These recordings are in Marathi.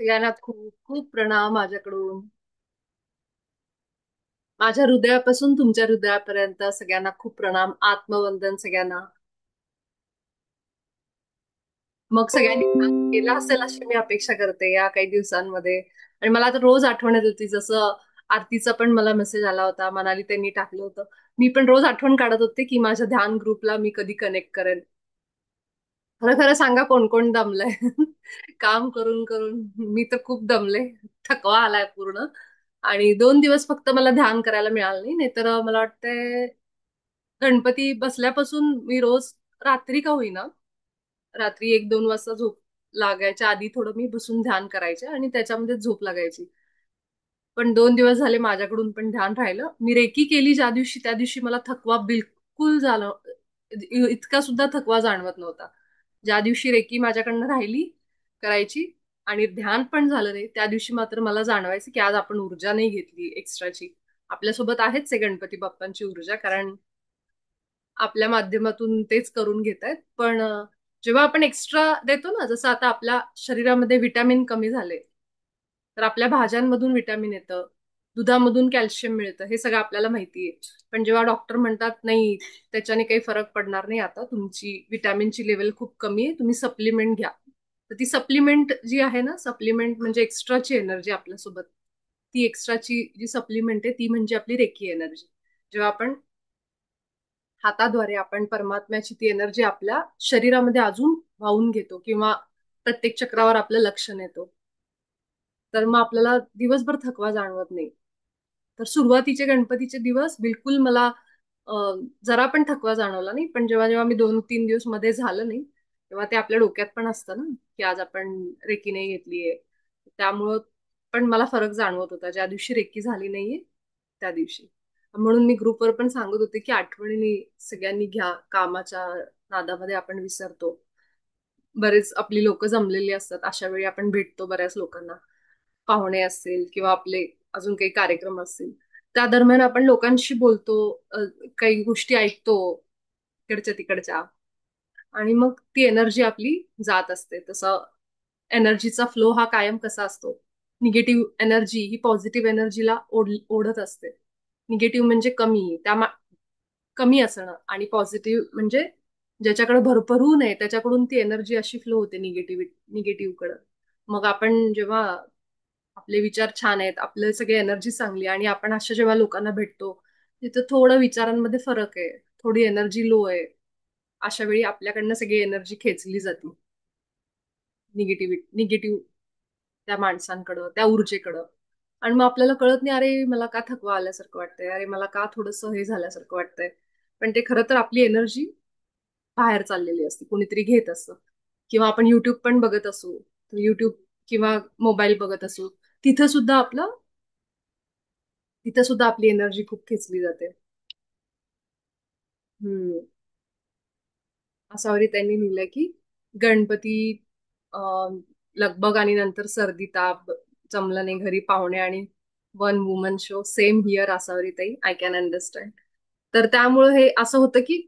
सगळ्यांना खूप खूप प्रणाम माझ्याकडून. माझ्या हृदयापासून तुमच्या हृदयापर्यंत सगळ्यांना खूप प्रणाम, आत्मवंदन सगळ्यांना. मग सगळ्यांनी ध्यान केलं असेल अशी मी अपेक्षा करते या काही दिवसांमध्ये. आणि मला आता रोज आठवण येत होती, जसं आरतीचा पण मला मेसेज आला होता, मनाली त्यांनी टाकलं होतं. मी पण रोज आठवण काढत होते की माझ्या ध्यान ग्रुपला मी कधी कनेक्ट करेन. खरं खरं सांगा, कोण कोण दमलंय? काम करून करून मी तर खूप दमले. थकवा आलाय पूर्ण. आणि 2 दिवस फक्त मला ध्यान करायला मिळालं नाही, नाहीतर मला वाटतंय गणपती बसल्यापासून मी रोज रात्री का होईना, रात्री 1-2 वाजता झोप लागायच्या आधी थोडं मी बसून ध्यान करायचे आणि त्याच्यामध्ये झोप लागायची. पण 2 दिवस झाले माझ्याकडून पण ध्यान राहिलं. मी रेकी केली ज्या दिवशी, त्या दिवशी मला थकवा बिलकुल झाला, इतका सुद्धा थकवा जाणवत नव्हता. ज्या दिवशी रेकी माझ्याकडनं राहिली करायची आणि ध्यान पण झालं नाही, त्या दिवशी मात्र मला जाणवायचं की आज आपण ऊर्जा नाही घेतली एक्स्ट्राची. आपल्यासोबत आहेच आहे गणपती बाप्पांची ऊर्जा, कारण आपल्या माध्यमातून तेच करून घेत आहेत. पण जेव्हा आपण एक्स्ट्रा देतो ना, जसं आता आपल्या शरीरामध्ये विटॅमिन कमी झाले, तर आपल्या भाज्यांमधून विटॅमिन येतं, दुधामधून कॅल्शियम मिळतं, हे सगळं आपल्याला माहिती आहे. पण जेव्हा डॉक्टर म्हणतात नाही, त्याच्याने काही फरक पडणार नाही, आता तुमची विटॅमिनची लेवल खूप कमी आहे, तुम्ही सप्लिमेंट घ्या. तर ती सप्लिमेंट जी आहे ना, सप्लिमेंट म्हणजे एक्स्ट्राची एनर्जी आपल्यासोबत. ती एक्स्ट्राची जी सप्लिमेंट आहे ती म्हणजे आपली रेकी एनर्जी. जेव्हा आपण हाताद्वारे आपण परमात्म्याची ती एनर्जी आपल्या शरीरामध्ये अजून वाहून घेतो, किंवा प्रत्येक चक्रावर आपलं लक्ष नेतो, तर मग आपल्याला दिवसभर थकवा जाणवत नाही. तर सुरुवातीचे गणपतीचे दिवस बिलकुल मला जरा पण थकवा जाणवला नाही. पण जेव्हा जेव्हा मी 2-3 दिवस मध्ये झालं नाही, तेव्हा ते आपल्या डोक्यात पण असतं ना, की आज आपण रेकी नाही घेतलीये. त्यामुळं पण मला फरक जाणवत होता ज्या दिवशी रेकी झाली नाहीये त्या दिवशी. म्हणून मी ग्रुपवर पण सांगत होते की आठवणीने सगळ्यांनी घ्या, कामाच्या नादामध्ये आपण विसरतो. बरेच आपली लोक जमलेली असतात, अशा वेळी आपण भेटतो बऱ्याच लोकांना, पाहुणे असतील किंवा आपले अजून काही कार्यक्रम असतील, त्या दरम्यान आपण लोकांशी बोलतो, काही गोष्टी ऐकतो इकडच्या तिकडच्या, आणि मग ती एनर्जी आपली जात असते. तसं एनर्जीचा फ्लो हा कायम कसा असतो, निगेटिव्ह एनर्जी ही पॉझिटिव्ह एनर्जीला ओढत असते. निगेटिव्ह म्हणजे कमी, कमी असणं, आणि पॉझिटिव्ह म्हणजे ज्याच्याकडे भरभरून आहे त्याच्याकडून ती एनर्जी अशी फ्लो होते निगेटिव्ह कडे. मग आपण जेव्हा आपले विचार छान आहेत, आपले सगळे एनर्जी चांगली, आणि आपण अशा जेव्हा लोकांना भेटतो तिथं थोडं विचारांमध्ये फरक आहे, थोडी एनर्जी लो आहे, अशा वेळी आपल्याकडनं सगळी एनर्जी खेचली जाते निगेटिव्ह त्या माणसांकडं, त्या ऊर्जेकडं. आणि मग आपल्याला कळत नाही, अरे मला का थकवा आल्यासारखं वाटतंय, अरे मला का थोडंसं हे झाल्यासारखं वाटतंय. पण ते खरं तर आपली एनर्जी बाहेर चाललेली असते, कोणीतरी घेत असतं. किंवा आपण युट्यूब पण बघत असू, तर युट्यूब किंवा मोबाईल बघत असू, तिथं सुद्धा आपलं तिथं सुद्धा आपली एनर्जी खूप खेचली जाते. हम्म. असावरी त्यांनी लिहिलंय की गणपती अं, लगबग आणि नंतर सर्दी ताप, जमलं नाही घरी पाहुणे आणि one woman show, same here Asavari ताई, आय कॅन अंडरस्टँड. तर त्यामुळे हे असं होतं की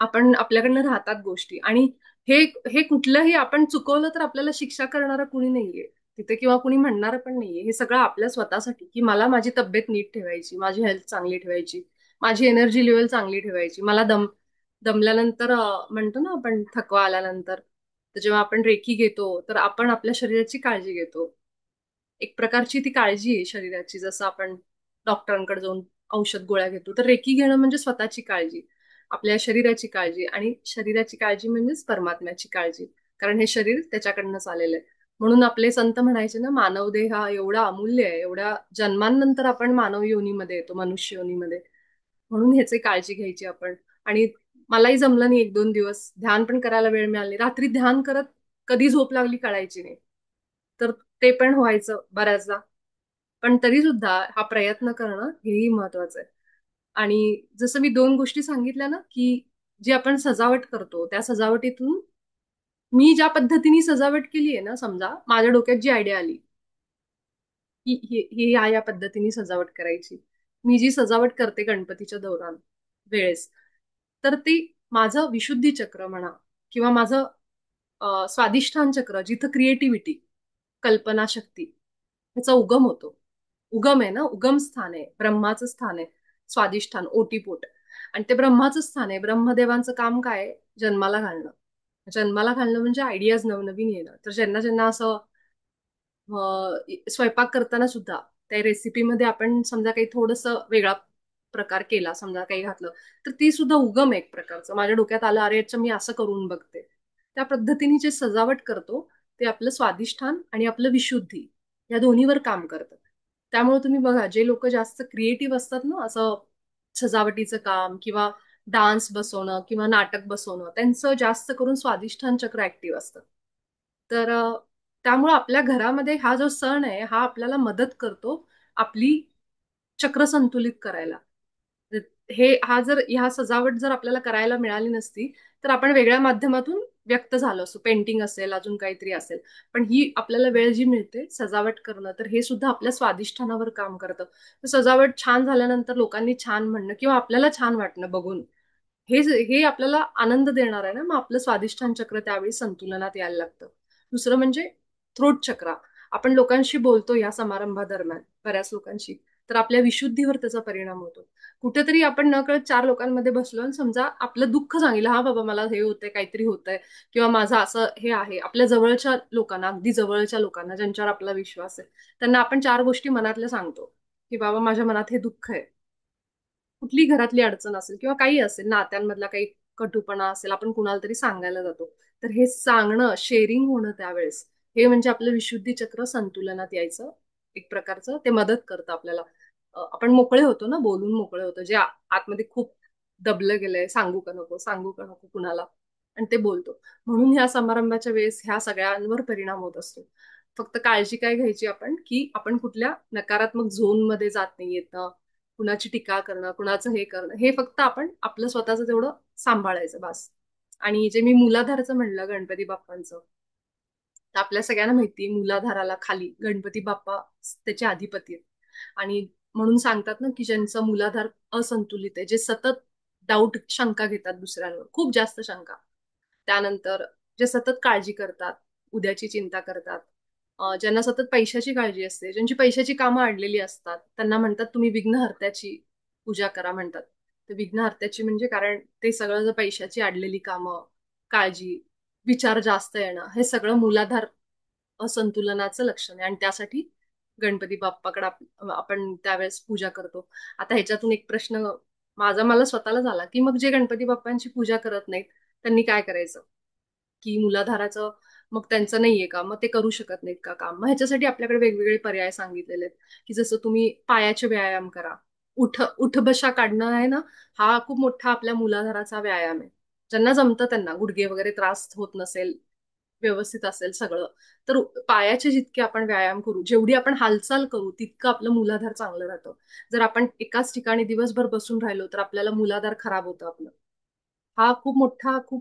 आपण आपल्याकडनं राहतात गोष्टी, आणि हे हे कुठलंही आपण चुकवलं तर आपल्याला शिक्षा करणारं कुणी नाहीये तिथे, किंवा कुणी म्हणणारं पण नाहीये. हे सगळं आपल्या स्वतःसाठी, की मला माझी तब्येत नीट ठेवायची, माझी हेल्थ चांगली ठेवायची, माझी एनर्जी लेवल चांगली ठेवायची. मला दमल्यानंतर म्हणतो ना आपण, थकवा आल्यानंतर, तर जेव्हा आपण रेकी घेतो तर आपण आपल्या शरीराची काळजी घेतो. एक प्रकारची ती काळजी आहे शरीराची, जसं आपण डॉक्टरांकडे जाऊन औषध गोळ्या घेतो, तर रेकी घेणं म्हणजे स्वतःची काळजी, आपल्या शरीराची काळजी, आणि शरीराची काळजी म्हणजेच परमात्म्याची काळजी. कारण हे शरीर त्याच्याकडनंच आलेलं आहे. म्हणून आपले संत म्हणायचे ना, मानव देह हा एवढा अमूल्य आहे, एवढ्या जन्मांनंतर आपण मानव योनीमध्ये येतो, मनुष्य योनीमध्ये. म्हणून ह्याची काळजी घ्यायची आपण. आणि मलाही जमलं नाही 1-2 दिवस, ध्यान पण करायला वेळ मिळाला नाही, रात्री ध्यान करत कधी झोप लागली कळायची नाही. तर ते पण व्हायचं बऱ्याचदा. पण तरी सुद्धा हा प्रयत्न करणं हेही महत्वाचं आहे. आणि जसं मी 2 गोष्टी सांगितल्या ना, की जी आपण सजावट करतो त्या सजावटीतून, मी ज्या पद्धतीने सजावट केली आहे ना, समजा माझ्या डोक्यात जी आयडिया आली की ही या पद्धतीने सजावट करायची, मी जी सजावट करते गणपतीच्या दौरान वेळेस, तर ती माझं विशुद्धी चक्र म्हणा, किंवा माझं स्वादिष्ठान चक्र, जिथं क्रिएटिव्हिटी, कल्पनाशक्ती ह्याचा उगम होतो. उगम आहे ना, उगम स्थान आहे, ब्रह्माचं स्थान आहे, स्वादिष्ठान ओटीपोट. आणि ते ब्रह्माचं स्थान आहे. ब्रह्मदेवांचं काम काय आहे? जन्माला घालणं. जन्माला घालणं म्हणजे आयडियाज नवनवीन येणं. तर ज्यांना ज्यांना असं स्वयंपाक करताना सुद्धा त्या रेसिपीमध्ये आपण समजा काही थोडस वेगळा प्रकार केला, समजा काही घातलं, तर ती सुद्धा उगम आहे एक प्रकारचं. माझ्या डोक्यात आलं, अरे अच्छा मी असं करून बघते. त्या पद्धतीने जे सजावट करतो ते आपलं स्वादिष्ठान आणि आपलं विशुद्धी या दोन्हीवर काम करतं. त्यामुळे तुम्ही बघा, जे लोक जास्त क्रिएटिव्ह असतात ना, असं सजावटीचं काम किंवा डान्स बसवणं किंवा नाटक बसवणं, त्यांचं जास्त करून स्वादिष्ठान चक्र ऍक्टिव्ह असतं. तर त्यामुळे आपल्या घरामध्ये हा जो सण आहे हा आपल्याला मदत करतो आपली चक्र संतुलित करायला. हे हा जर ह्या सजावट जर आपल्याला करायला मिळाली नसती, तर आपण वेगळ्या माध्यमातून व्यक्त झालो असतो. पेंटिंग असेल, अजून काहीतरी असेल. पण ही आपल्याला वेळ जी मिळते सजावट करणं, तर हे सुद्धा आपल्या स्वादिष्ठानावर काम करतं. तर सजावट छान झाल्यानंतर लोकांनी छान म्हणणं किंवा आपल्याला छान वाटणं बघून, हे हे आपल्याला आनंद देणार आहे ना, मग आपलं स्वादिष्ठान चक्र त्यावेळी संतुलनात यायला लागतं. दुसरं म्हणजे थ्रोट चक्र. आपण लोकांशी बोलतो या समारंभादरम्यान, बऱ्याच लोकांशी, तर आपल्या विशुद्धीवर त्याचा परिणाम होतो. कुठेतरी आपण नकळत चार लोकांमध्ये बसलो आणि समजा आपलं दुःख सांगितलं, हा बाबा मला हे होतंय, काहीतरी होतंय, किंवा माझं असं हे आहे, आपल्या जवळच्या लोकांना, अगदी जवळच्या लोकांना ज्यांच्यावर आपला विश्वास आहे, त्यांना आपण चार गोष्टी मनातल्या सांगतो, की बाबा माझ्या मनात हे दुःख आहे. कुठली घरातली अडचण असेल किंवा काही असेल, नात्यांमधला काही कटुपणा असेल, आपण कुणाला तरी सांगायला जातो. तर हे सांगणं, शेअरिंग होणं त्यावेळेस, हे म्हणजे आपलं विशुद्धी चक्र संतुलनात यायचं एक प्रकारचं ते मदत करतं आपल्याला. आपण मोकळे होतो ना, बोलून मोकळे होतो. जे आतमध्ये खूप दबलं गेलंय, सांगू का नको कुणाला, आणि ते बोलतो. म्हणून ह्या समारंभाच्या वेळेस ह्या सगळ्यांवर परिणाम होत असतो. फक्त काळजी काय घ्यायची आपण, की आपण कुठल्या नकारात्मक झोन मध्ये जात नाही येत, कुणाची टीका करणं, कुणाचं हे करणं, हे फक्त आपण आपलं स्वतःचं तेवढं सांभाळायचं बस. आणि जे मी मूलाधारचं म्हणलं गणपती बाप्पांचं, तर आपल्या सगळ्यांना माहिती मूलाधाराला खाली गणपती बाप्पा त्याचे अधिपती आहेत. आणि म्हणून सांगतात ना, की ज्यांचं मूलाधार असंतुलित आहे, जे सतत डाऊट शंका घेतात दुसऱ्यांवर, खूप जास्त शंका, त्यानंतर जे सतत काळजी करतात, उद्याची चिंता करतात, ज्यांना सतत पैशाची काळजी असते, ज्यांची पैशाची कामं अडलेली असतात, त्यांना म्हणतात तुम्ही विघ्नहर्त्याची पूजा करा म्हणतात. तर विघ्नहर्त्याची म्हणजे कारण ते सगळं जर पैशाची अडलेली कामं, काळजी, विचार जास्त येणं, हे सगळं मूलाधार असंतुलनाचं लक्षण आहे. आणि त्यासाठी गणपती बाप्पाकडे आपण त्यावेळेस पूजा करतो. आता ह्याच्यातून एक प्रश्न माझा मला स्वतःला झाला, की मग जे गणपती बाप्पांची पूजा करत नाहीत त्यांनी काय करायचं? की मूलाधाराचं मग त्यांचं नाहीये का, मग ते करू शकत नाहीत का काम? मग ह्याच्यासाठी आपल्याकडे वेगवेगळे पर्याय सांगितलेले आहेत, की जसं तुम्ही पायाचे व्यायाम करा. उठबशा काढणं आहे ना, हा खूप मोठा आपल्या मूलाधाराचा व्यायाम आहे. ज्यांना जमतं त्यांना, गुडघे वगैरे त्रास होत नसेल, व्यवस्थित असेल सगळं, तर पायाचे जितके आपण व्यायाम करू, जेवढी आपण हालचाल करू, तितकं आपलं मूलाधार चांगलं राहतं. जर आपण एकाच ठिकाणी दिवसभर बसून राहिलो तर आपल्याला मूलाधार खराब होतं आपलं. हा खूप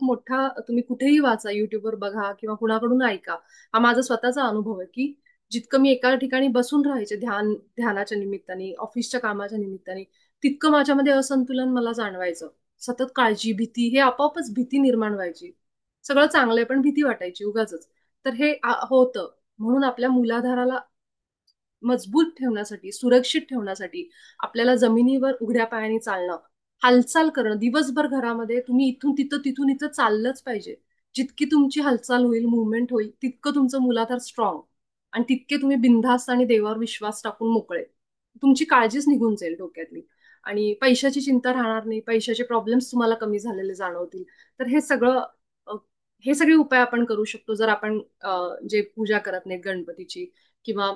मोठा तुम्ही कुठेही वाचा, युट्यूबवर बघा किंवा कुणाकडून ऐका. हा माझा स्वतःचा अनुभव आहे, की जितकं मी एका ठिकाणी बसून राहायचे ध्यानाच्या निमित्ताने, ऑफिसच्या कामाच्या निमित्ताने, तितकं माझ्यामध्ये असंतुलन मला जाणवायचं. सतत काळजी, भीती, हे आपोआपच भीती निर्माण व्हायची. सगळं चांगलंय पण भीती वाटायची उगाचच. तर हे होतं. म्हणून आपल्या मूलाधाराला मजबूत ठेवण्यासाठी, सुरक्षित ठेवण्यासाठी आपल्याला जमिनीवर उघड्या पायाने चालणं, हालचाल करणं, दिवसभर घरामध्ये तुम्ही इथून तिथं तिथून इथं चाललंच पाहिजे. जितकी तुमची हालचाल होईल, मुवमेंट होईल, तितकं तुमचं मूलाधार स्ट्रॉंग, आणि तितके तुम्ही बिनधास्त आणि देवावर विश्वास टाकून मोकळे. तुमची काळजीच निघून जाईल डोक्यातली, आणि पैशाची चिंता राहणार नाही, पैशाचे प्रॉब्लेम्स तुम्हाला कमी झालेले जाणवतील. तर अ, हे सगळे उपाय आपण करू शकतो जर आपण जे पूजा करत नाहीत गणपतीची, किंवा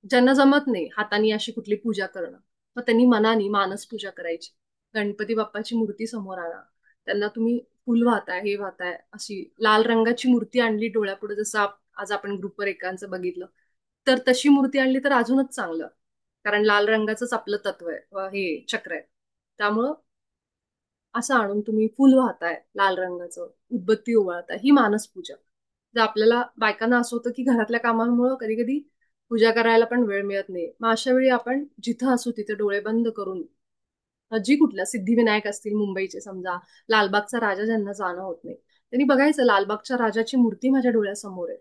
ज्यांना जमत नाही हाताने अशी कुठली पूजा करणं, मग त्यांनी मनाने मानस पूजा करायची. गणपती बाप्पाची मूर्ती समोर आणा, त्यांना तुम्ही फुल वाहताय, हे वाहताय, अशी लाल रंगाची मूर्ती आणली डोळ्यापुढे, जसं आज आपण ग्रुपवर एकांचं बघितलं, तर तशी मूर्ती आणली तर अजूनच चांगलं. कारण लाल रंगाचंच आपलं तत्व आहे, हे चक्र आहे. त्यामुळं असं आणून तुम्ही फुल वाहताय लाल रंगाचं, उदबत्ती ओवाळताय, ही मानस पूजा. जर आपल्याला बायकांना असं होतं की घरातल्या कामांमुळे कधी कधी पूजा करायला पण वेळ मिळत नाही, मग अशा वेळी आपण जिथं असू तिथे डोळे बंद करून, जी कुठल्या सिद्धिविनायक असतील मुंबईचे समजा, लालबागचा राजा ज्यांना जाणं होत नाही, त्यांनी बघायचं लालबागच्या राजाची मूर्ती माझ्या डोळ्यासमोर आहे.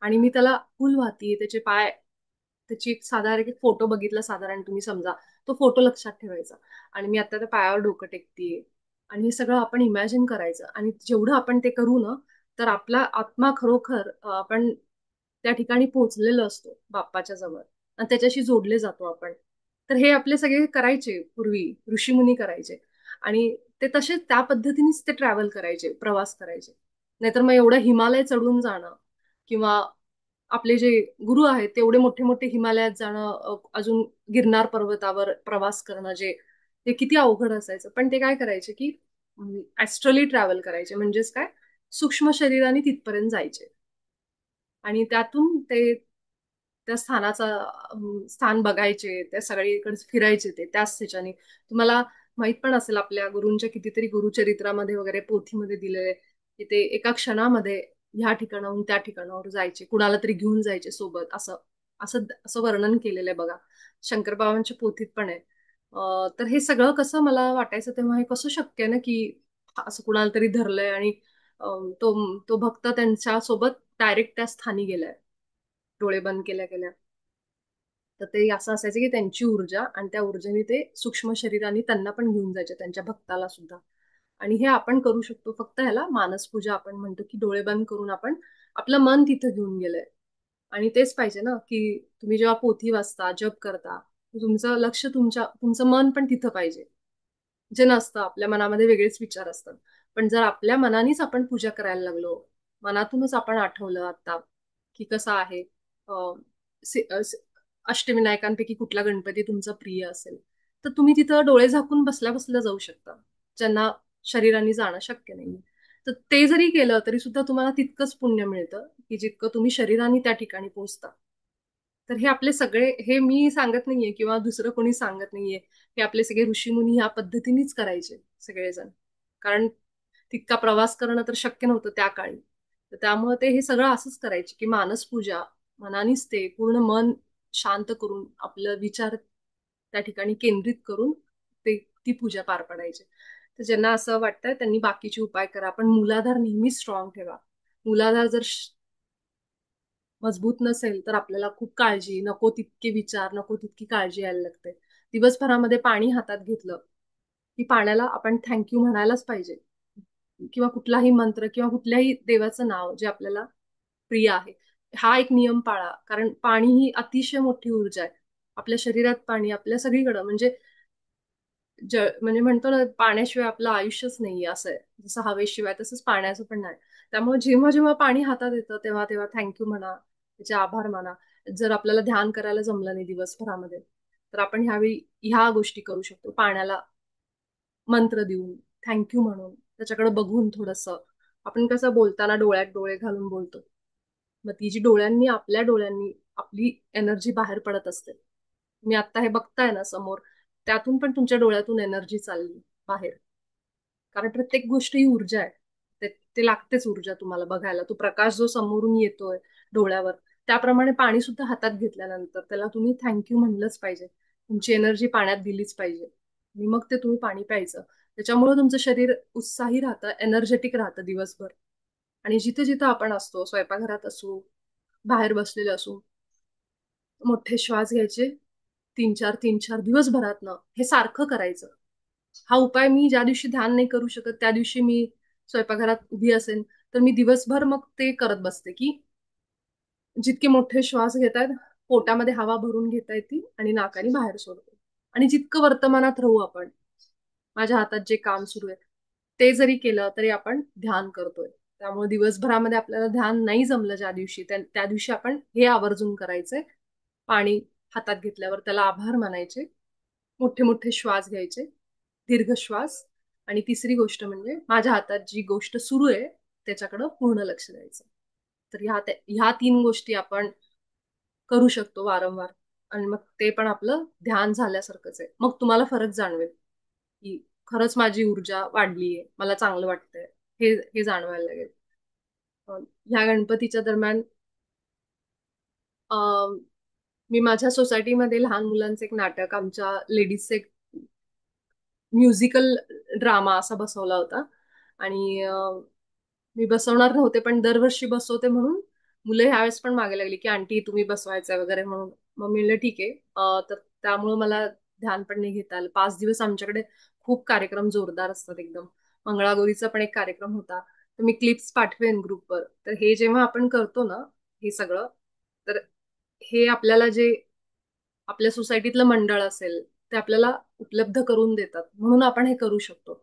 आणि मी त्याला फुल वाहतीये, त्याचे पाय, त्याची एक साधारण एक फोटो बघितला साधारण तुम्ही समजा, तो फोटो लक्षात ठेवायचा. आणि मी आता त्या पायावर डोकं टेकतीये. आणि हे सगळं आपण इमॅजिन करायचं, आणि जेवढं आपण ते करू ना, तर आपला आत्मा खरोखर आपण त्या ठिकाणी पोहोचलेलो असतो बाप्पाच्या जवळ, आणि त्याच्याशी जोडले जातो आपण. तर हे आपले सगळे करायचे पूर्वी, ऋषीमुनी करायचे. आणि ते तसेच त्या पद्धतीनेच ते ट्रॅव्हल करायचे, प्रवास करायचे. नाहीतर मग एवढं हिमालय चढून जाणं, किंवा आपले जे गुरु आहेत तेवढे मोठे मोठे हिमालयात जाणं, अजून गिरनार पर्वतावर प्रवास करणं, जे ते किती अवघड असायचं. पण ते काय करायचे की ऍस्ट्रली ट्रॅव्हल करायचे, म्हणजेच काय, सूक्ष्म शरीराने तिथपर्यंत जायचे. आणि त्यातून ते त्या स्थानाचा स्थान बघायचे, त्या सगळीकडे फिरायचे, ते त्याच ह्याच्याने. तुम्हाला माहित पण असेल, आपल्या गुरूंच्या कितीतरी गुरुचरित्रामध्ये वगैरे पोथीमध्ये दिलेले, की ते एका क्षणामध्ये ह्या ठिकाणाहून त्या ठिकाणावर जायचे, कुणाला तरी घेऊन जायचे सोबत, असं असं असं वर्णन केलेलं आहे बघा. शंकरबाबांच्या पोथीत पण आहे. तर हे सगळं कसं मला वाटायचं तेव्हा, हे कसं शक्य आहे ना, की असं कुणाला तरी धरलंय आणि तो तो भक्त त्यांच्या सोबत डायरेक्ट त्या स्थानी गेलाय, डोळे बंद केल्या केल्या. तर ते असं असायचं की त्यांची ऊर्जा, आणि त्या ऊर्जेने ते सूक्ष्म शरीराने त्यांना पण घेऊन जायचे, त्यांच्या भक्ताला सुद्धा. आणि हे आपण करू शकतो, फक्त ह्याला मानसपूजा आपण म्हणतो, की डोळे बंद करून आपण आपलं मन तिथं घेऊन गेलंय. आणि तेच पाहिजे ना, की तुम्ही जेव्हा पोथी वाचता, जप करता, तुमचं लक्ष, तुमचं मन पण तिथं पाहिजे. जे नसतं, आपल्या मनामध्ये वेगळेच विचार असतात. पण जर आपल्या मनानेच आपण पूजा करायला लागलो, मनातूनच आपण आठवलं आता की कसं आहे, अं, अष्टविनायकांपैकी कुठला गणपती तुमचा प्रिय असेल, तर तुम्ही तिथं डोळे झाकून बसल्या बसल्या जाऊ शकता, ज्यांना शरीराने जाणं शक्य नाही. तर ते जरी केलं तरी सुद्धा तुम्हाला तितकंच पुण्य मिळतं, की जितकं तुम्ही शरीराने त्या ठिकाणी पोहोचता. तर हे आपले सगळे, हे मी सांगत नाहीये किंवा दुसरं कोणी सांगत नाहीये, हे आपले सगळे ऋषीमुनी ह्या पद्धतीनेच करायचे सगळेजण. कारण तितका प्रवास करणं तर शक्य नव्हतं त्या काळी. तर त्यामुळे ते हे सगळं असंच करायचे, की मानस पूजा, मनानेच ते पूर्ण मन शांत करून, आपलं विचार त्या ठिकाणी केंद्रित करून ते ती पूजा पार पाडायचे. तर ज्यांना असं वाटतं त्यांनी बाकीचे उपाय करा, पण मूलाधार नेहमी स्ट्रॉंग ठेवा. मूलाधार जर मजबूत नसेल तर आपल्याला खूप काळजी, नको तितके विचार, नको तितकी काळजी यायला लागते. दिवसभरामध्ये पाणी हातात घेतलं की पाण्याला आपण थँक्यू म्हणायलाच पाहिजे, किंवा कुठलाही मंत्र किंवा कुठल्याही देवाचं नाव जे आपल्याला प्रिय आहे, हा एक नियम पाळा. कारण पाणी ही अतिशय मोठी ऊर्जा आहे. आपल्या शरीरात पाणी, आपल्या सगळीकडं, म्हणजे म्हणजे म्हणतो ना, पाण्याशिवाय आपलं आयुष्यच नाहीये, असं आहे. जसं हवेशिवाय तसंच पाण्याचं पण नाही. त्यामुळे जेव्हा जेव्हा पाणी हातात येतं तेव्हा तेव्हा थँक्यू म्हणा, त्याचे आभार माना. जर आपल्याला ध्यान करायला जमलं नाही दिवसभरामध्ये, तर आपण ह्यावेळी ह्या गोष्टी करू शकतो. पाण्याला मंत्र देऊन, थँक्यू म्हणून, त्याच्याकडे बघून थोडस, आपण कसं बोलताना डोळ्यात डोळे घालून बोलतो, मग ती जी डोळ्यांनी, आपल्या डोळ्यांनी आपली एनर्जी बाहेर पडत असते. तुम्ही आता हे बघताय ना समोर, त्यातून पण तुमच्या डोळ्यातून एनर्जी चालली बाहेर. कारण प्रत्येक गोष्ट ही ऊर्जा आहे. ते लागतेच ऊर्जा तुम्हाला बघायला. तो प्रकाश जो समोरून येतोय डोळ्यावर, त्याप्रमाणे पाणी सुद्धा हातात घेतल्यानंतर त्याला तुम्ही थँक्यू म्हणलंच पाहिजे. तुमची एनर्जी पाण्यात दिलीच पाहिजे, आणि मग ते तुम्ही पाणी प्यायचं. त्याच्यामुळे तुमचं शरीर उत्साही राहतं, एनर्जेटिक राहतं दिवसभर. आणि जिथे जिथं आपण असतो, स्वयंपाकघरात असू, बाहेर बसलेले असू, मोठे श्वास घ्यायचे, 3-4 3-4 दिवसभरातनं हे सारखं करायचं. हा उपाय मी ज्या दिवशी ध्यान नाही करू शकत, त्या दिवशी मी स्वयंपाकघरात उभी असेल, तर मी दिवसभर मग ते करत बसते, की जितके मोठे श्वास घेतायत, पोटामध्ये हवा भरून घेता येते आणि नाकाने बाहेर सोडतो. आणि जितकं वर्तमानात राहू आपण, माझ्या हातात जे काम सुरू आहे ते जरी केलं तरी आपण ध्यान करतोय. त्यामुळे दिवसभरामध्ये आपल्याला ध्यान नाही जमलं ज्या दिवशी, त्या दिवशी आपण हे आवर्जून करायचंय. पाणी हातात घेतल्यावर त्याला आभार मानायचे, मोठे मोठे श्वास घ्यायचे, दीर्घ श्वास. आणि तिसरी गोष्ट म्हणजे माझ्या हातात जी गोष्ट सुरू आहे त्याच्याकडं पूर्ण लक्ष द्यायचं. तर ह्या 3 गोष्टी आपण करू शकतो वारंवार, आणि मग ते पण आपलं ध्यान झाल्यासारखंच आहे. मग तुम्हाला फरक जाणवेल, की खरंच माझी ऊर्जा वाढलीये, मला चांगलं वाटतंय, हे हे जाणवायला लागेल. ह्या गणपतीच्या दरम्यान अं, मी माझ्या सोसायटीमध्ये लहान मुलांचं एक नाटक, आमच्या लेडीजचं एक म्युझिकल ड्रामा असा बसवला होता. आणि मी बसवणार नव्हते, पण दरवर्षी बसवते म्हणून मुलं ह्यावेळेस पण मागे लागली की आंटी तुम्ही बसवायचं वगैरे म्हणून. मग मी म्हणलं ठीक आहे. तर त्यामुळे मला ध्यान पण नाही घेता आलं. 5 दिवस आमच्याकडे खूप कार्यक्रम जोरदार असतात एकदम. मंगळागौरीचा पण एक कार्यक्रम होता. तर मी क्लिप्स पाठवेन ग्रुपवर. तर हे जेव्हा आपण करतो ना, हे सगळं, तर हे आपल्याला जे आपल्या सोसायटीतलं मंडळ असेल ते आपल्याला उपलब्ध करून देतात, म्हणून आपण हे करू शकतो.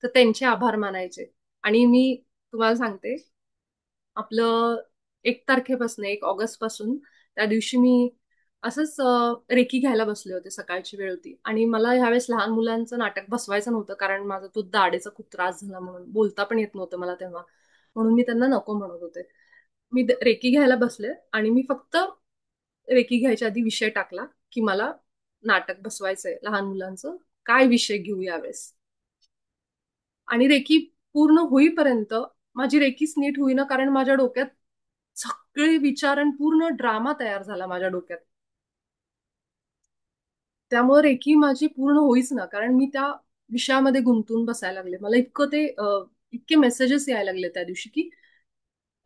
तर त्यांचे आभार मानायचे. आणि मी तुम्हाला सांगते, आपलं 1 तारखेपासून, 1 ऑगस्ट पासून, त्या दिवशी मी असंच रेकी घ्यायला बसले होते. सकाळची वेळ होती आणि मला ह्यावेळेस लहान मुलांचं नाटक बसवायचं नव्हतं, कारण माझा तो दाढेचा खूप त्रास झाला म्हणून. बोलता पण येत नव्हतं मला तेव्हा, म्हणून मी त्यांना नको म्हणत होते. मी रेकी घ्यायला बसले आणि मी फक्त रेकी घ्यायच्या आधी विषय टाकला की मला नाटक बसवायचंय लहान मुलांचं, काय विषय घेऊ यावेळेस. आणि रेकी पूर्ण होईपर्यंत माझी रेकीच नीट होईना, कारण माझ्या डोक्यात सगळे विचार आणि पूर्ण ड्रामा तयार झाला माझ्या डोक्यात. त्यामुळे रेकी माझी पूर्ण होईच ना, कारण मी त्या विषयामध्ये गुंतून बसायला लागले. मला इतकं ते इतके मेसेजेस यायला लागले त्या दिवशी की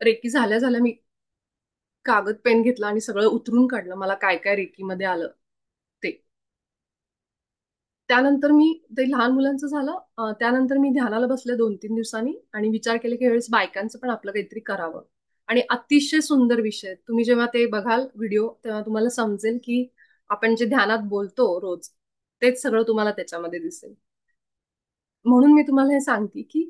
रेकी झाल्या झाल्या मी कागद पेन घेतला आणि सगळं उतरून काढलं, मला काय काय रेकीमध्ये आलं ते. त्यानंतर मी ते लहान मुलांचं झालं. त्यानंतर मी ध्यानाला बसले 2-3 दिवसांनी आणि विचार केले की यावेळेस बायकांचं पण आपलं काहीतरी करावं. आणि अतिशय सुंदर विषय आहेत. तुम्ही जेव्हा ते बघाल व्हिडिओ तेव्हा तुम्हाला समजेल की आपण जे ध्यानात बोलतो रोज, तेच सगळं तुम्हाला त्याच्यामध्ये दिसेल. म्हणून मी तुम्हाला हे सांगते की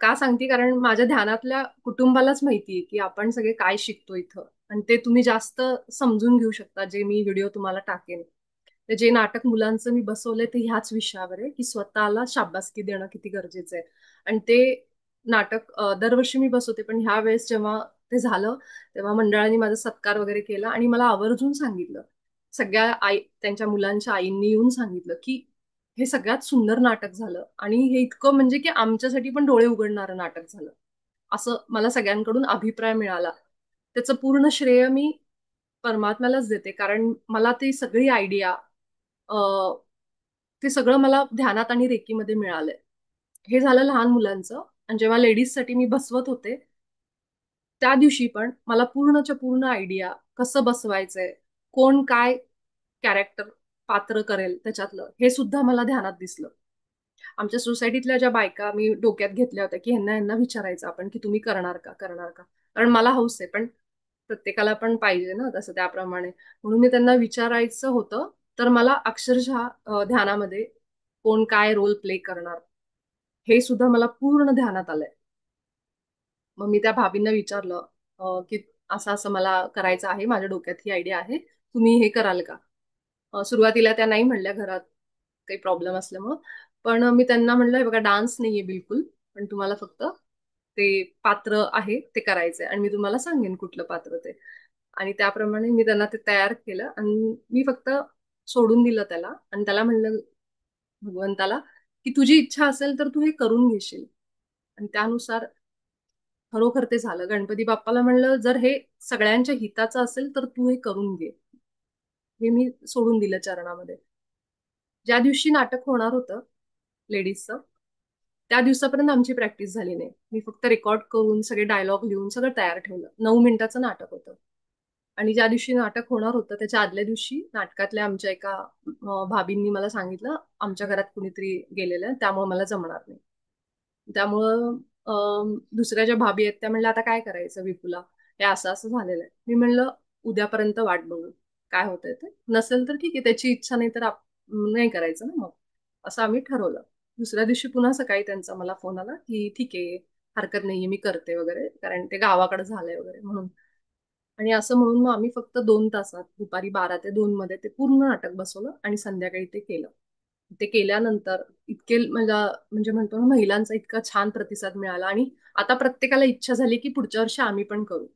का सांगते, कारण माझ्या ध्यानातल्या कुटुंबालाच माहितीये की आपण सगळे काय शिकतो इथं, आणि ते तुम्ही जास्त समजून घेऊ शकता जे मी व्हिडिओ तुम्हाला टाकेन. ते जे नाटक मुलांचं मी बसवलंय ते ह्याच विषयावर आहे की स्वतःला शाबासकी देणं किती गरजेचं आहे. आणि ते नाटक दरवर्षी मी बसवते, पण ह्या वेळेस जेव्हा ते झालं तेव्हा मंडळाने माझा सत्कार वगैरे केला आणि मला आवर्जून सांगितलं, सगळ्या आई त्यांच्या मुलांच्या आईंनी येऊन सांगितलं की हे सगळ्यात सुंदर नाटक झालं आणि हे इतकं म्हणजे की आमच्यासाठी पण डोळे उघडणारं नाटक झालं, असं मला सगळ्यांकडून अभिप्राय मिळाला. त्याचं पूर्ण श्रेय मी परमात्म्यालाच देते, कारण मला ती सगळी आयडिया, ते सगळं मला ध्यानात आणि रेकीमध्ये मिळालंय. हे झालं लहान मुलांचं. आणि जेव्हा लेडीजसाठी मी बसवत होते त्या दिवशी पण मला पूर्णच्या पूर्ण आयडिया, कसं बसवायचंय, कोण काय कॅरेक्टर पात्र करेल त्याच्यातलं, हे सुद्धा मला ध्यानात दिसलं. आमच्या सोसायटीतल्या ज्या बायका मी डोक्यात घेतल्या होत्या की ह्यांना ह्यांना विचारायचं आपण की तुम्ही करणार का, करणार का. कारण मला हौस आहे, पण प्रत्येकाला पण पाहिजे ना तसं त्याप्रमाणे. म्हणून मी त्यांना विचारायचं होतं. तर मला अक्षरशः ध्यानामध्ये कोण काय रोल प्ले करणार हे सुद्धा मला पूर्ण ध्यानात आलंय. मग मी त्या भाभींना विचारलं की असं असं मला करायचं आहे, माझ्या डोक्यात ही आयडिया आहे, तुम्ही हे कराल का. सुरुवातीला त्या नाही म्हणल्या, घरात काही प्रॉब्लेम असल्यामुळं. पण मी त्यांना म्हणलं, "हे बघा, डान्स नाहीये बिलकुल, पण तुम्हाला फक्त ते पात्र आहे ते करायचंय आणि मी तुम्हाला सांगेन कुठलं पात्र ते." आणि त्याप्रमाणे मी त्यांना ते तयार केलं आणि मी फक्त सोडून दिलं त्याला आणि त्याला म्हणलं भगवंताला की तुझी इच्छा असेल तर तू हे करून घेशील. आणि त्यानुसार खरोखर ते झालं. गणपती बाप्पाला म्हणलं, जर हे सगळ्यांच्या हिताचं असेल तर तू हे करून घे. हे मी सोडून दिलं चरणामध्ये. ज्या दिवशी नाटक होणार होतं लेडीजचं, त्या दिवसापर्यंत आमची प्रॅक्टिस झाली नाही. मी फक्त रेकॉर्ड करून सगळे डायलॉग लिहून सगळं तयार ठेवलं. 9 मिनिटाचं नाटक होतं. आणि ज्या दिवशी नाटक होणार होतं त्याच्या आदल्या दिवशी नाटकातल्या आमच्या एका भाभींनी मला सांगितलं, आमच्या घरात कुणीतरी गेलेलं आहे, त्यामुळे मला जमणार नाही. त्यामुळं दुसऱ्या ज्या भाभी आहेत त्या म्हणल्या, आता काय करायचं विपूला, हे असं असं झालेलं आहे. मी म्हणलं उद्यापर्यंत वाट बघू काय होतंय ते. नसेल तर ठीक आहे, त्याची इच्छा नाही तर नाही करायचं ना मग, असं आम्ही ठरवलं. दुसऱ्या दिवशी पुन्हा सकाळी त्यांचा मला फोन आला की ठीक आहे, हरकत नाहीये, मी करते वगैरे, कारण ते गावाकडे झालंय वगैरे म्हणून. आणि असं म्हणून मग आम्ही फक्त 2 तासात, दुपारी 12 ते 2 मध्ये ते पूर्ण नाटक बसवलं आणि संध्याकाळी ते केलं. ते केल्यानंतर इतके मला, म्हणजे म्हणतो ना, महिलांचा इतका छान प्रतिसाद मिळाला आणि आता प्रत्येकाला इच्छा झाली की पुढच्या वर्षी आम्ही पण करू.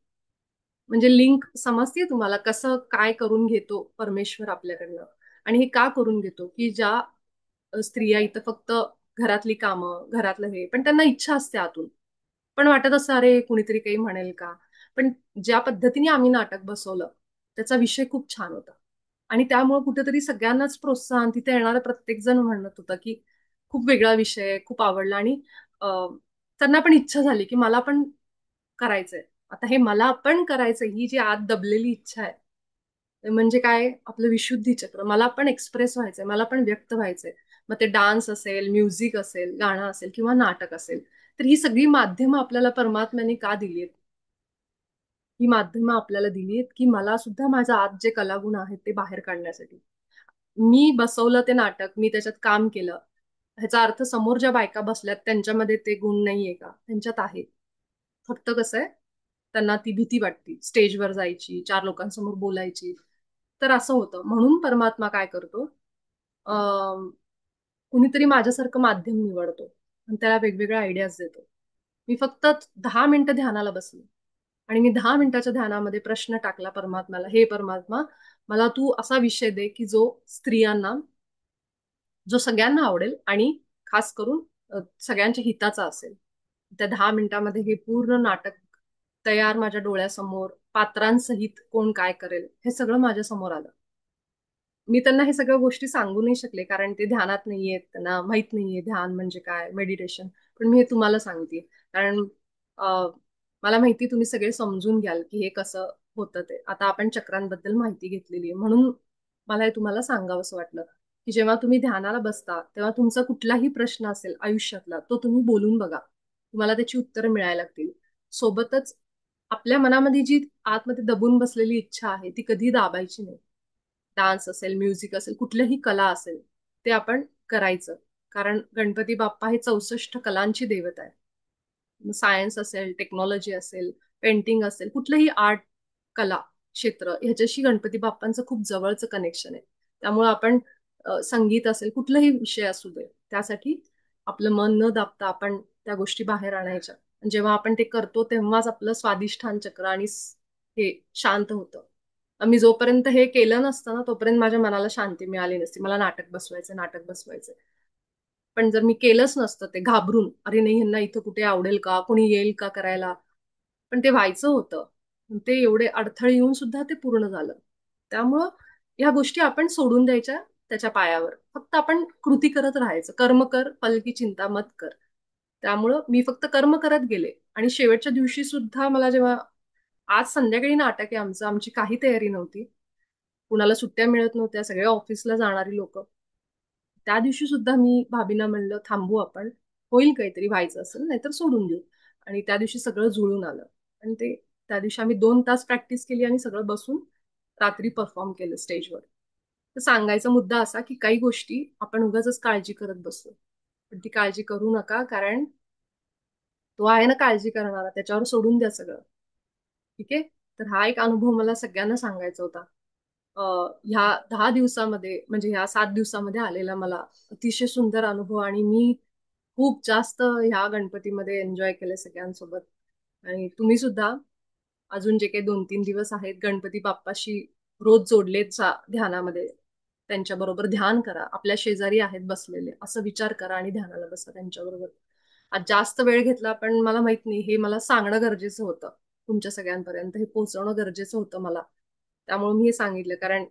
म्हणजे लिंक समजते तुम्हाला, कसं काय करून घेतो परमेश्वर आपल्याकडनं. आणि हे का करून घेतो की ज्या स्त्रिया इथं फक्त घरातली कामं, घरातलं हे, पण त्यांना इच्छा असते आतून, पण वाटत असं अरे कुणीतरी काही म्हणेल का. पण ज्या पद्धतीने आम्ही नाटक बसवलं त्याचा विषय खूप छान होता. आणि त्यामुळे कुठेतरी सगळ्यांनाच प्रोत्साहन, तिथे येणारा प्रत्येक जण म्हणत होता की खूप वेगळा विषय, खूप आवडला. आणि त्यांना पण इच्छा झाली की मला पण करायचंय आता हे मला पण करायचं, ही जी आत दबलेली इच्छा आहे, ते म्हणजे काय, आपलं विशुद्धी चक्र. मला पण एक्सप्रेस व्हायचंय, मला पण व्यक्त व्हायचंय. मग ते डान्स असेल, म्युझिक असेल, गाणं असेल किंवा नाटक असेल. तर ही सगळी माध्यमं आपल्याला परमात्म्याने का दिली आहेत? ही माध्यमं आपल्याला दिली आहेत की मला सुद्धा माझा आत जे कलागुण आहेत ते बाहेर काढण्यासाठी. मी बसवलं ते नाटक, मी त्याच्यात काम केलं, ह्याचा अर्थ समोर ज्या बायका बसल्यात त्यांच्यामध्ये ते गुण नाहीये का? त्यांच्यात आहे. फक्त कसं आहे, त्यांना ती भीती वाटते स्टेजवर जायची, चार लोकांसमोर बोलायची. तर असं होतं. म्हणून परमात्मा काय करतो, अं, कुणीतरी माझ्यासारखं माध्यम निवडतो आणि त्याला वेगवेगळ्या आयडियाज देतो. मी फक्त 10 मिनिटं ध्यानाला बसले आणि मी 10 मिनिटाच्या ध्यानामध्ये प्रश्न टाकला परमात्म्याला, हे परमात्मा, मला तू असा विषय दे की जो स्त्रियांना, जो सगळ्यांना आवडेल आणि खास करून सगळ्यांच्या हिताचा असेल. त्या 10 मिनिटामध्ये हे पूर्ण नाटक तयार माझ्या डोळ्यासमोर, पात्रांसहित कोण काय करेल हे सगळं माझ्या समोर आलं. मी त्यांना हे सगळ्या गोष्टी सांगू नाही शकले, कारण ते ध्यानात नाहीयेत, त्यांना माहित नाहीये ध्यान म्हणजे काय, मेडिटेशन. पण मी हे तुम्हाला सांगते, कारण अं, मला माहिती तुम्ही सगळे समजून घ्याल की हे कसं होतं. ते आता आपण चक्रांबद्दल माहिती घेतलेली आहे, म्हणून मला हे तुम्हाला सांगावंसं वाटलं की जेव्हा तुम्ही ध्यानाला बसता तेव्हा तुमचा कुठलाही प्रश्न असेल आयुष्यातला, तो तुम्ही बोलून बघा, तुम्हाला त्याची उत्तरं मिळायला लागतील. सोबतच आपल्या मनामध्ये जी आतमध्ये दबून बसलेली इच्छा आहे ती कधी दाबायची नाही. डान्स असेल, म्युझिक असेल, कुठलीही कला असेल, ते आपण करायचं. कारण गणपती बाप्पा हे 64 कलांची देवता आहे. सायन्स असेल, टेक्नॉलॉजी असेल, पेंटिंग असेल, कुठलंही आर्ट, कला क्षेत्र, ह्याच्याशी गणपती बाप्पांचं खूप जवळचं कनेक्शन आहे. त्यामुळे आपण संगीत असेल, कुठलाही विषय असू दे, त्यासाठी आपलं मन न दाबता आपण त्या गोष्टी बाहेर आणायच्या. जेव्हा आपण ते करतो तेव्हाच आपलं स्वादिष्ठान चक्र आणि हे शांत होतं. मी जोपर्यंत हे केलं नसतं ना, तोपर्यंत माझ्या मनाला शांती मिळाली नसती. मला नाटक बसवायचं, नाटक बसवायचं. पण जर मी केलंच नसतं ते घाबरून, अरे नाही ह्यांना इथं कुठे आवडेल का, कोणी येईल का करायला, पण ते व्हायचं होतं. ते एवढे अडथळे येऊन सुद्धा ते पूर्ण झालं. त्यामुळं ह्या गोष्टी आपण सोडून द्यायच्या त्याच्या पायावर. फक्त आपण कृती करत राहायचं. कर्म कर, फल की चिंता मत कर. त्यामुळं मी फक्त कर्म करत गेले आणि शेवटच्या दिवशी सुद्धा मला जेव्हा, आज संध्याकाळी नाटक आहे आमचं, आमची काही तयारी नव्हती, कुणाला सुट्ट्या मिळत नव्हत्या, सगळे ऑफिसला जाणारी लोक. त्या दिवशी सुद्धा मी भाभीना म्हणलं थांबू आपण, होईल काहीतरी, व्हायचं असेल नाहीतर सोडून देऊ. आणि त्या दिवशी सगळं जुळून आलं. आणि ते त्या दिवशी आम्ही 2 तास प्रॅक्टिस केली आणि सगळं बसून रात्री परफॉर्म केलं स्टेजवर. तर सांगायचा मुद्दा असा की काही गोष्टी आपण उगाचच काळजी करत बसतो, पण ती काळजी करू नका, कारण तो आहे ना काळजी करणारा, त्याच्यावर सोडून द्या सगळं. ठीक आहे. तर हा एक अनुभव मला सगळ्यांना सांगायचा होता. ह्या 10 दिवसामध्ये, म्हणजे ह्या 7 दिवसामध्ये आलेला मला अतिशय सुंदर अनुभव, आणि मी खूप जास्त ह्या गणपतीमध्ये एन्जॉय केले सगळ्यांसोबत. आणि तुम्ही सुद्धा अजून जे काही 2-3 दिवस आहेत गणपती बाप्पाशी रोज जोडलेत ध्यानामध्ये, त्यांच्या बरोबर ध्यान करा. आपल्या शेजारी आहेत बसलेले, असं विचार करा आणि ध्यानाला बसा त्यांच्याबरोबर. आज जास्त वेळ घेतला, पण मला माहित नाही, हे मला सांगणं गरजेचं होतं. तुमच्या सगळ्यांपर्यंत हे पोहोचवणं गरजेचं होतं मला. त्यामुळे मी हे सांगितलं, कारण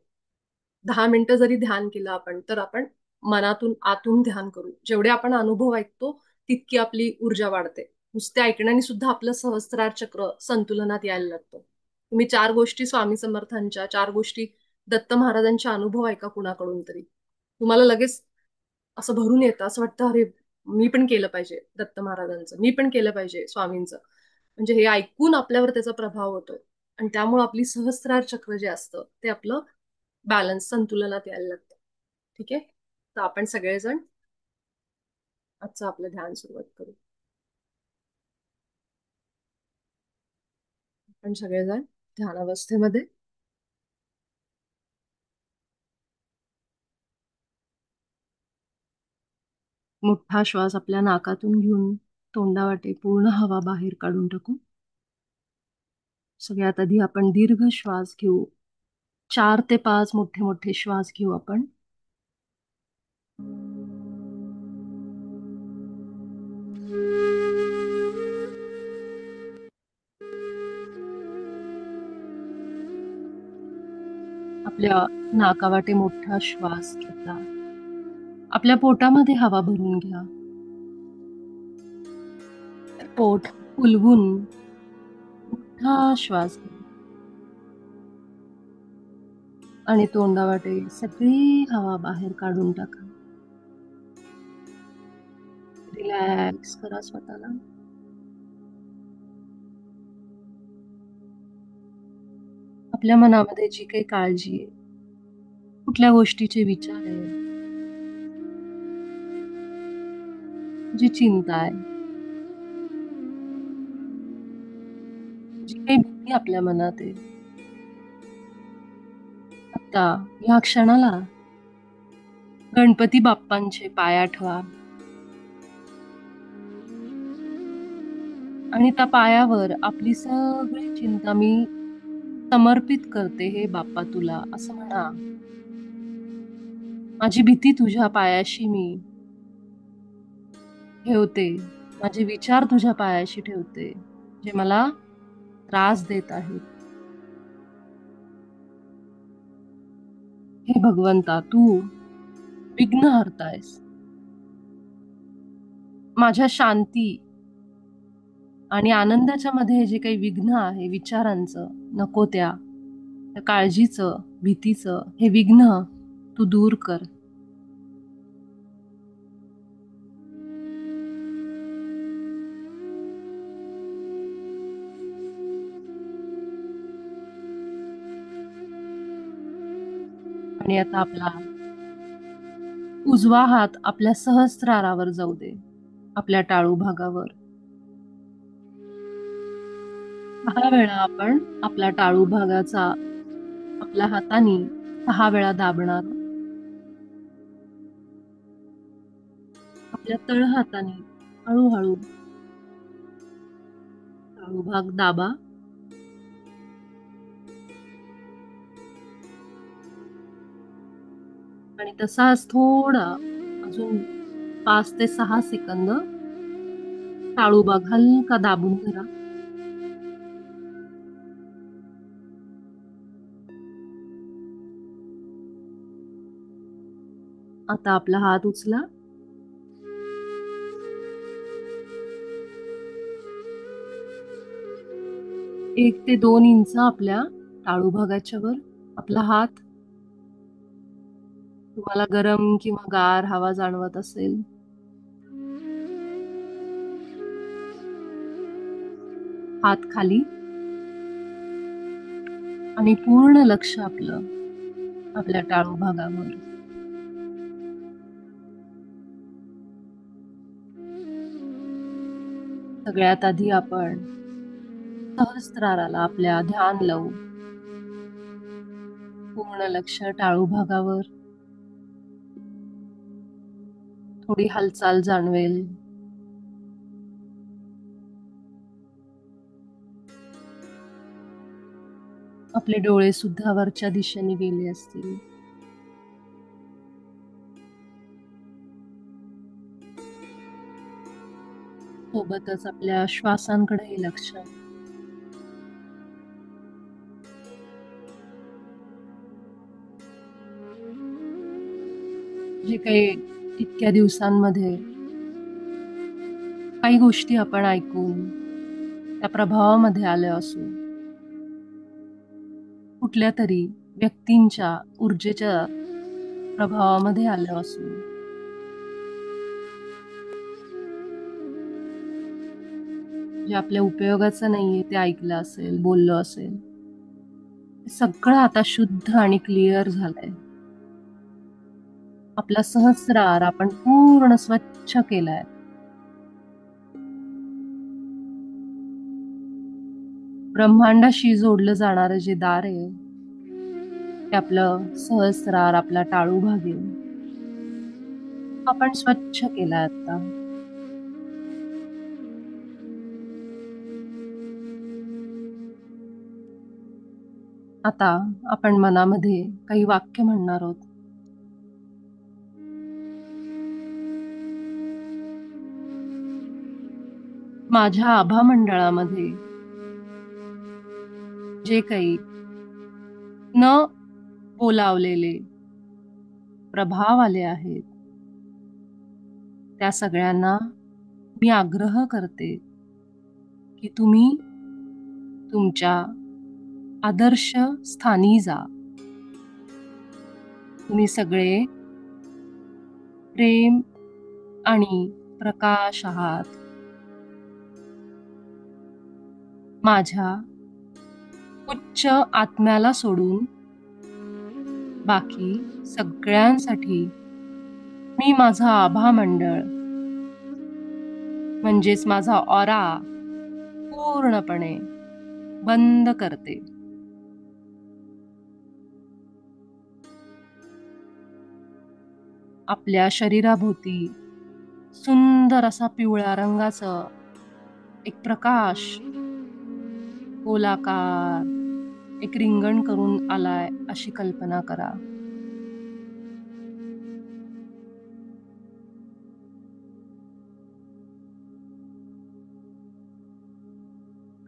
10 मिनिटं जरी ध्यान केलं आपण, तर आपण मनातून आतून ध्यान करू. जेवढे आपण अनुभव ऐकतो तितकी आपली ऊर्जा वाढते. नुसते ऐकण्याने सुद्धा आपलं सहस्त्रार चक्र संतुलनात यायला लागतं. तुम्ही 4 गोष्टी स्वामी समर्थांच्या, 4 गोष्टी दत्त महाराजांच्या अनुभव ऐका कुणाकडून तरी, तुम्हाला लगेच असं भरून येतं, असं वाटतं अरे मी पण केलं पाहिजे दत्त महाराजांचं, मी पण केलं पाहिजे स्वामींचं. म्हणजे हे ऐकून आपल्यावर त्याचा प्रभाव होतो. आणि त्यामुळे आपली सहस्त्रार चक्र जे असतं ते आपलं बॅलन्स, संतुलनात यायला लागतं. ठीक आहे. तर आपण सगळेजण आजचं आपलं ध्यान सुरुवात करू. आपण सगळेजण ध्यानावस्थेमध्ये मोठा श्वास आपल्या नाकातून घेऊन तोंडावाटे पूर्ण हवा बाहेर काढून टाकू. सगळ्यात आधी आपण दीर्घ श्वास घेऊ. 4 ते 5 मोठे मोठे श्वास घेऊ आपण. आपल्या नाकावाटे मोठा श्वास घेतला. आपल्या पोटामध्ये हवा भरून घ्या. पोट फुलवून मोठा श्वास घ्या आणि तोंडावाटे सगळी हवा बाहेर काढून टाका. रिलॅक्स करा स्वतःला. आपल्या मनामध्ये जी काही काळजी आहे, कुठल्या गोष्टीचे विचार आहे, जी चिंता आहे, जी काही भीती आपल्या मनात आहे, आता या क्षणाला गणपती बाप्पांचे पाय आठवा आणि त्या पायावर आपली सगळी चिंता मी समर्पित करते हे बाप्पा तुला, असं म्हणा. माझी भीती तुझ्या पायाशी मी ठेवते, माझे विचार तुझ्या पायाशी ठेवते, जे मला त्रास देत आहेत. हे भगवंता, तू विघ्न हरतायस. माझ्या शांती आणि आनंदाच्या मध्ये जे काही विघ्न आहे, विचारांचं, नको त्या काळजीचं, भीतीचं, हे विघ्न तू दूर कर. आणि आता आपला उजवा हात आपल्या सहस्रारावर जाऊ दे, आपल्या टाळू भागावर. 6 वेळा आपण आपला टाळू भागाचा आपल्या हाताने 6 वेळा दाबणार. आपल्या तळ हाताने हळूहळू टाळू भाग दाबा. आणि तसाच थोडा अजून 5 ते 6 सेकंद टाळू भाग हलका दाबून धरा. आता आपला हात उचला. 1 ते 2 इंच आपल्या टाळू भागाच्या वर आपला हात. तुम्हाला गरम किंवा गार हवा जाणवत असेल, हात खाली आणि पूर्ण लक्ष आपलं आपल्या टाळू भागावर. सगळ्यात आधी आपण सहस्त्राराला आपल्या ध्यान लावू. पूर्ण लक्ष टाळू भागावर. थोडी हालचाल जाणवेल. आपले डोळे सुद्धा वरच्या दिशेने गेले असतील. सोबतच आपल्या श्वासांकडे लक्ष. जे काही इतक्या दिवसांमध्ये काही गोष्टी आपण ऐकून त्या प्रभावामध्ये आले असू, कुठल्या तरी व्यक्तींच्या ऊर्जेच्या प्रभावामध्ये आले असू, जे आपल्या उपयोगाचं नाहीये ते ऐकलं असेल, बोललं असेल, सगळं आता शुद्ध आणि क्लिअर झालंय. आपला सहस्रार आपण पूर्ण स्वच्छ केलाय. ब्रह्मांडाशी जोडलं जाणारं जे दार आहे ते आपलं सहस्रार, आपला टाळू भाग आहे, आपण स्वच्छ केलाय आता. आता आपण मनामध्ये काही वाक्य म्हणणार आहोत. माझ्या आभा मंडळामध्ये जे काही न बोलावलेले प्रभाव आले आहेत, त्या सगळ्यांना मी आग्रह करते की तुम्ही तुमच्या आदर्श स्थानी जा. तुम्ही सगळे प्रेम आणि प्रकाश आहात. माझ्या उच्च आत्म्याला सोडून बाकी सगळ्यांसाठी मी माझा आभा मंडळ म्हणजेच माझा ऑरा पूर्णपणे बंद करते. आपल्या शरीराभोवती सुंदर असा पिवळ्या रंगाचं एक प्रकाश गोलाकार एक रिंगण करून आलाय अशी कल्पना करा.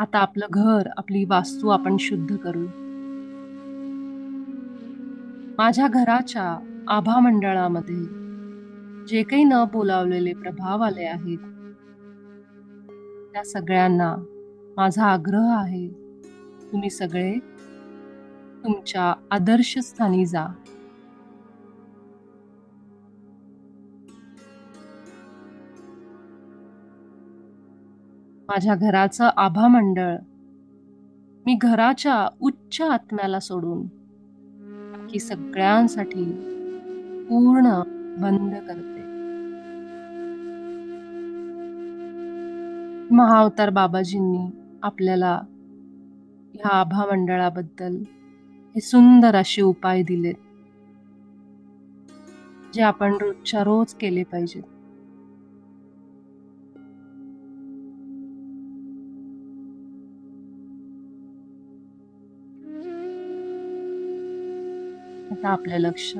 आता आपलं घर, आपली वास्तू आपण शुद्ध करू. माझ्या घराच्या आभा मंडळामध्ये जे काही न बोलावलेले प्रभाव आले आहेत त्या सगळ्यांना माझा आग्रह आहे, तुम्ही सगळे तुमच्या आदर्श स्थानी जा. माझ्या घराचं आभा मंडळ मी घराच्या उच्च आत्म्याला सोडून बाकी सगळ्यांसाठी पूर्ण बंद करते. महाअवतार बाबाजींनी आपल्याला ह्या आभा मंडळाबद्दल हे सुंदर असे उपाय दिलेत, जे आपण रोजच्या रोज केले पाहिजेत. आता आपलं लक्ष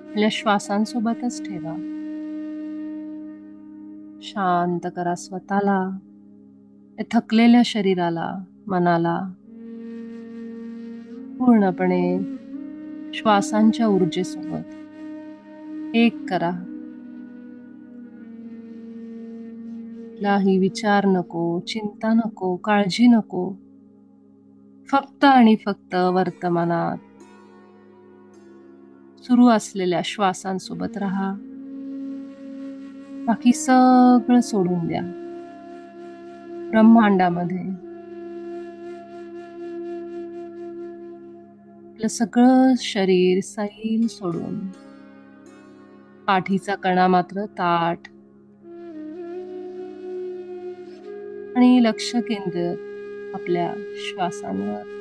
आपल्या श्वासांसोबतच ठेवा. शांत करा स्वतःला, थकलेल्या शरीराला, मनाला पूर्णपणे श्वासांच्या ऊर्जेसोबत एक करा. कुठलाही विचार नको, चिंता नको, काळजी नको. फक्त आणि फक्त वर्तमानात सुरू असलेल्या श्वासांसोबत राहा. बाकी सगळं सोडून द्या. ब्रह्मांडामध्ये आपलं सगळं शरीर सैल सोडून पाठीचा कणा मात्र ताठ आणि लक्ष केंद्रित आपल्या श्वासांवर.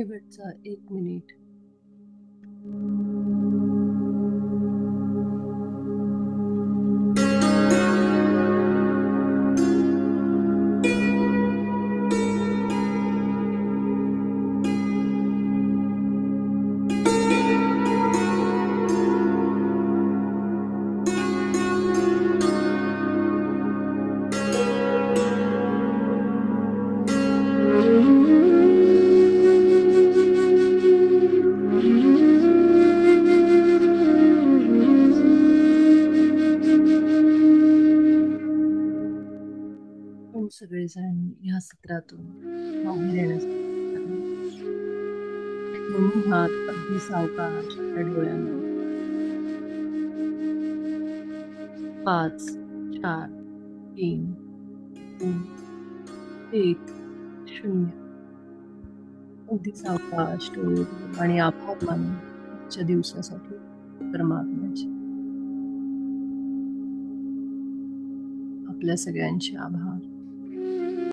शेवटचा 1 मिनिट. आपण सगळेजण या सत्रातून बाहेर येण्यासाठी दोन्ही हात अगदी सावकाश आपल्या डोळ्यांवर. 5, 4, 3, 2, 1, 0. अगदी सावकाश डोळे उघडून आणि आभार मानून आजच्या दिवसासाठी परमात्म्याचे आपल्या सगळ्यांचे आभार.